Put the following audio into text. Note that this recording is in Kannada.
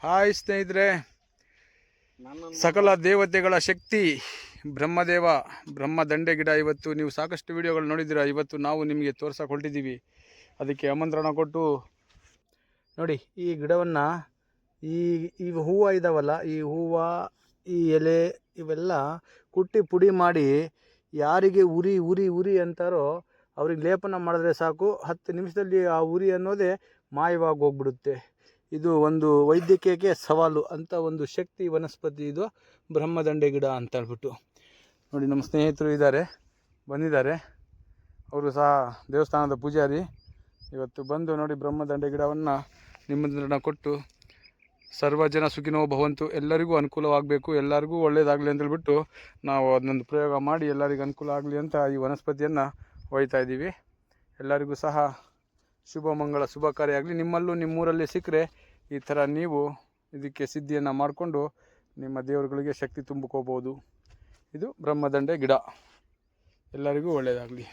ಹಾಯ್ ಸ್ನೇಹಿತರೆ, ಸಕಲ ದೇವತೆಗಳ ಶಕ್ತಿ ಬ್ರಹ್ಮದೇವ ಬ್ರಹ್ಮದಂಡೆ ಗಿಡ. ಇವತ್ತು ನೀವು ಸಾಕಷ್ಟು ವಿಡಿಯೋಗಳು ನೋಡಿದ್ದೀರಾ. ಇವತ್ತು ನಾವು ನಿಮಗೆ ತೋರ್ಸಕ್ಕೆ ಹೊರಟಿದ್ದೀವಿ. ಅದಕ್ಕೆ ಆಮಂತ್ರಣ ಕೊಟ್ಟು ನೋಡಿ, ಈ ಗಿಡವನ್ನು ಈ ಹೂವು ಇದಾವಲ್ಲ, ಈ ಹೂವು, ಈ ಎಲೆ ಇವೆಲ್ಲ ಕುಟ್ಟಿ ಪುಡಿ ಮಾಡಿ ಯಾರಿಗೆ ಉರಿ ಉರಿ ಉರಿ ಅಂತಾರೋ ಅವ್ರಿಗೆ ಲೇಪನ ಮಾಡಿದ್ರೆ ಸಾಕು, 10 ನಿಮಿಷದಲ್ಲಿ ಆ ಉರಿ ಅನ್ನೋದೇ ಮಾಯವಾಗಿ ಹೋಗ್ಬಿಡುತ್ತೆ. ಇದು ಒಂದು ವೈದ್ಯಕೀಯಕ್ಕೆ ಸವಾಲು ಅಂತ ಒಂದು ಶಕ್ತಿ ವನಸ್ಪತಿ ಇದು ಬ್ರಹ್ಮದಂಡೆ ಗಿಡ ಅಂತ ಹೇಳ್ಬಿಟ್ಟು. ನೋಡಿ, ನಮ್ಮ ಸ್ನೇಹಿತರು ಬಂದಿದ್ದಾರೆ. ಅವರು ಸಹ ದೇವಸ್ಥಾನದ ಪೂಜಾರಿ. ಇವತ್ತು ಬಂದು ನೋಡಿ ಬ್ರಹ್ಮದಂಡೆ ಗಿಡವನ್ನು ನಿಮಂತ್ರಣ ಕೊಟ್ಟು ಸರ್ವಜನ ಸುಖಿನೋ ಭವಂತು, ಎಲ್ಲರಿಗೂ ಅನುಕೂಲವಾಗಬೇಕು, ಎಲ್ಲರಿಗೂ ಒಳ್ಳೆಯದಾಗಲಿ ಅಂತೇಳ್ಬಿಟ್ಟು ನಾವು ಅದನ್ನೊಂದು ಪ್ರಯೋಗ ಮಾಡಿ ಎಲ್ಲರಿಗೂ ಅನುಕೂಲ ಆಗಲಿ ಅಂತ ಈ ವನಸ್ಪತಿಯನ್ನು ಒಯ್ತಾ ಇದ್ದೀವಿ. ಎಲ್ಲರಿಗೂ ಸಹ ಶುಭ ಮಂಗಳ ಶುಭ ಕಾರ್ಯ ಆಗಲಿ. ನಿಮ್ಮಲ್ಲೂ ನಿಮ್ಮೂರಲ್ಲಿ ಸಿಕ್ಕರೆ ಈ ಥರ ನೀವು ಇದಕ್ಕೆ ಸಿದ್ಧಿಯನ್ನು ಮಾಡಿಕೊಂಡು ನಿಮ್ಮ ದೇವರುಗಳಿಗೆ ಶಕ್ತಿ ತುಂಬಿಕೋಬೋದು. ಇದು ಬ್ರಹ್ಮದಂಡೆ ಗಿಡ. ಎಲ್ಲರಿಗೂ ಒಳ್ಳೆಯದಾಗಲಿ.